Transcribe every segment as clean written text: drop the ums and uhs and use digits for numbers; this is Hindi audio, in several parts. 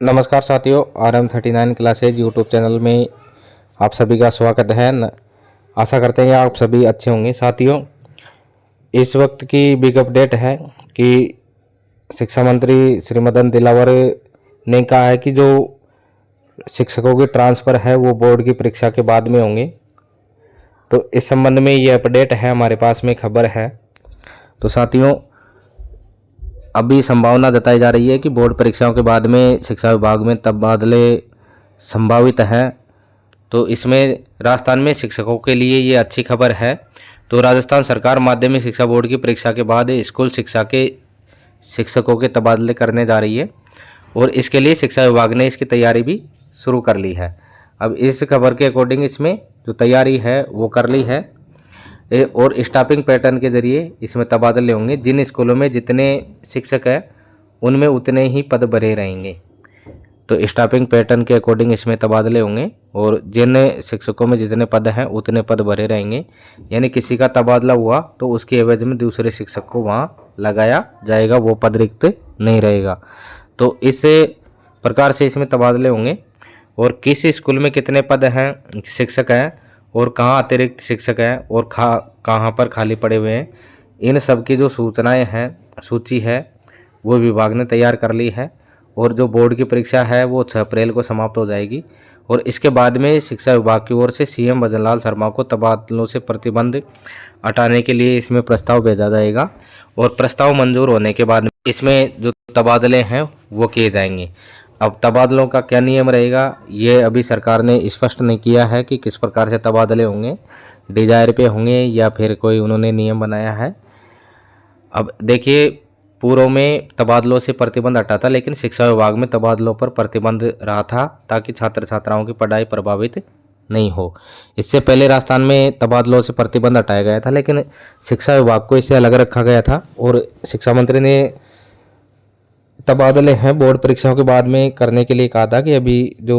नमस्कार साथियों, RM39 क्लासेज यूट्यूब चैनल में आप सभी का स्वागत है। आशा करते हैं आप सभी अच्छे होंगे। साथियों, इस वक्त की बिग अपडेट है कि शिक्षा मंत्री श्री मदन दिलावर ने कहा है कि जो शिक्षकों की ट्रांसफ़र है वो बोर्ड की परीक्षा के बाद में होंगे। तो इस संबंध में ये अपडेट है, हमारे पास में खबर है। तो साथियों, अभी संभावना जताई जा रही है कि बोर्ड परीक्षाओं के बाद में शिक्षा विभाग में तबादले संभावित हैं। तो इसमें राजस्थान में शिक्षकों के लिए ये अच्छी खबर है। तो राजस्थान सरकार माध्यमिक शिक्षा बोर्ड की परीक्षा के बाद स्कूल शिक्षा के शिक्षकों के तबादले करने जा रही है और इसके लिए शिक्षा विभाग ने इसकी तैयारी भी शुरू कर ली है। अब इस खबर के अकॉर्डिंग इसमें जो तैयारी है वो कर ली है और स्टाफिंग पैटर्न के जरिए इसमें तबादले होंगे। जिन स्कूलों में जितने शिक्षक हैं उनमें उतने ही पद भरे रहेंगे। तो स्टाफिंग पैटर्न के अकॉर्डिंग इसमें तबादले होंगे और जिन शिक्षकों में जितने पद हैं उतने पद भरे रहेंगे। यानी किसी का तबादला हुआ तो उसके एवज में दूसरे शिक्षक को वहाँ लगाया जाएगा, वो पद रिक्त नहीं रहेगा। तो इस प्रकार से इसमें तबादले होंगे और किस स्कूल में कितने पद हैं, शिक्षक हैं और कहाँ अतिरिक्त शिक्षक हैं और कहाँ पर खाली पड़े हुए हैं, इन सब की जो सूचनाएं हैं, सूची है, वो विभाग ने तैयार कर ली है। और जो बोर्ड की परीक्षा है वो 6 अप्रैल को समाप्त हो जाएगी और इसके बाद में शिक्षा विभाग की ओर से सीएम भजनलाल शर्मा को तबादलों से प्रतिबंध हटाने के लिए इसमें प्रस्ताव भेजा जाएगा और प्रस्ताव मंजूर होने के बाद इसमें जो तबादले हैं वो किए जाएंगे। अब तबादलों का क्या नियम रहेगा ये अभी सरकार ने स्पष्ट नहीं किया है कि किस प्रकार से तबादले होंगे, डिजायर पे होंगे या फिर कोई उन्होंने नियम बनाया है। अब देखिए, पूर्व में तबादलों से प्रतिबंध हटा था लेकिन शिक्षा विभाग में तबादलों पर प्रतिबंध रहा था ताकि छात्र छात्राओं की पढ़ाई प्रभावित नहीं हो। इससे पहले राजस्थान में तबादलों से प्रतिबंध हटाया गया था लेकिन शिक्षा विभाग को इससे अलग रखा गया था और शिक्षा मंत्री ने तबादले हैं बोर्ड परीक्षाओं के बाद में करने के लिए कहा था कि अभी जो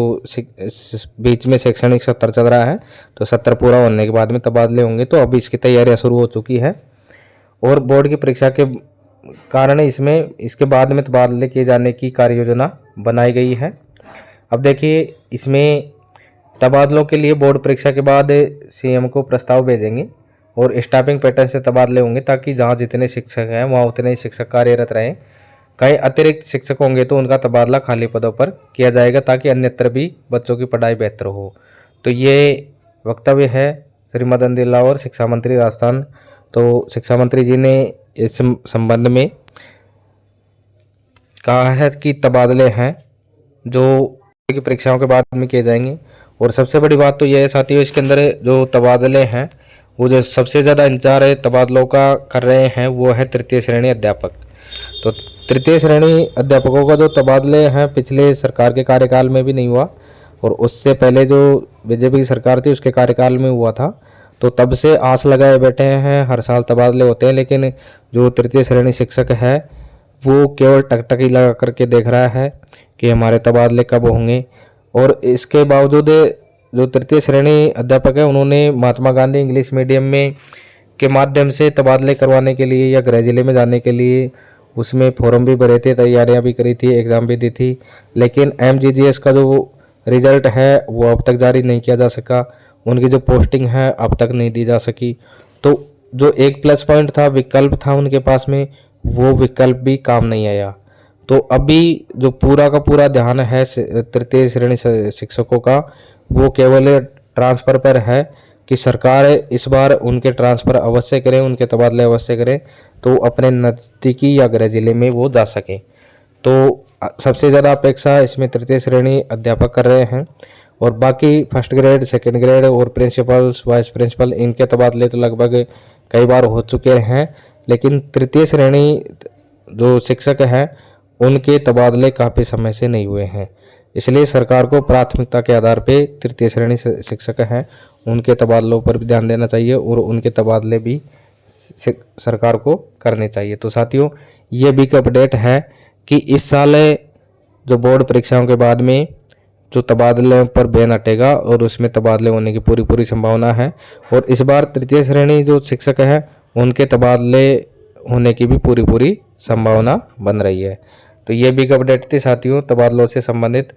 बीच में शैक्षणिक सत्र चल रहा है तो सत्र पूरा होने के बाद में तबादले होंगे। तो अभी इसकी तैयारियां शुरू हो चुकी है और बोर्ड की परीक्षा के कारण इसके बाद में तबादले किए जाने की कार्य योजना बनाई गई है। अब देखिए, इसमें तबादलों के लिए बोर्ड परीक्षा के बाद सीएम को प्रस्ताव भेजेंगे और स्टाफिंग पैटर्न से तबादले होंगे ताकि जहाँ जितने शिक्षक हैं वहाँ उतने ही शिक्षक कार्यरत रहें। कई अतिरिक्त शिक्षक होंगे तो उनका तबादला खाली पदों पर किया जाएगा ताकि अन्यत्र भी बच्चों की पढ़ाई बेहतर हो। तो ये वक्तव्य है श्री मदन दिलावर, शिक्षा मंत्री राजस्थान। तो शिक्षा मंत्री जी ने इस संबंध में कहा है कि तबादले हैं जो की परीक्षाओं के बाद में किए जाएंगे। और सबसे बड़ी बात तो यह है साथियों, इसके अंदर जो तबादले हैं वो जो सबसे ज़्यादा इंतजार है तबादलों का कर रहे हैं वो है तृतीय श्रेणी अध्यापक। तो तृतीय श्रेणी अध्यापकों का जो तबादले हैं पिछले सरकार के कार्यकाल में भी नहीं हुआ और उससे पहले जो बीजेपी की सरकार थी उसके कार्यकाल में हुआ था। तो तब से आस लगाए बैठे हैं, हर साल तबादले होते हैं लेकिन जो तृतीय श्रेणी शिक्षक है वो केवल टकटकी लगा करके देख रहा है कि हमारे तबादले कब होंगे। और इसके बावजूद जो तृतीय श्रेणी अध्यापक है उन्होंने महात्मा गांधी इंग्लिश मीडियम में के माध्यम से तबादले करवाने के लिए या गृह जिले में जाने के लिए उसमें फॉर्म भी भरे थे, तैयारियां भी करी थी, एग्ज़ाम भी दी थी, लेकिन MGGS का जो रिजल्ट है वो अब तक जारी नहीं किया जा सका। उनकी जो पोस्टिंग है अब तक नहीं दी जा सकी। तो जो एक प्लस पॉइंट था, विकल्प था उनके पास में, वो विकल्प भी काम नहीं आया। तो अभी जो पूरा का पूरा ध्यान है तृतीय श्रेणी शिक्षकों का वो केवल ट्रांसफ़र पर है कि सरकार इस बार उनके ट्रांसफ़र अवश्य करें, उनके तबादले अवश्य करें तो अपने नज़दीकी या गृह जिले में वो जा सकें। तो सबसे ज़्यादा अपेक्षा इसमें तृतीय श्रेणी अध्यापक कर रहे हैं और बाकी फर्स्ट ग्रेड, सेकंड ग्रेड और प्रिंसिपल्स, वाइस प्रिंसिपल इनके तबादले तो लगभग कई बार हो चुके हैं लेकिन तृतीय श्रेणी जो शिक्षक हैं उनके तबादले काफ़ी समय से नहीं हुए हैं। इसलिए सरकार को प्राथमिकता के आधार पे तृतीय श्रेणी शिक्षक हैं उनके तबादलों पर भी ध्यान देना चाहिए और उनके तबादले भी सरकार को करने चाहिए। तो साथियों, ये बिग अपडेट है कि इस साल जो बोर्ड परीक्षाओं के बाद में जो तबादले पर बैन हटेगा और उसमें तबादले होने की पूरी संभावना है और इस बार तृतीय श्रेणी जो शिक्षक हैं उनके तबादले होने की भी पूरी संभावना बन रही है। तो ये बिग अपडेट थी साथियों तबादलों से संबंधित।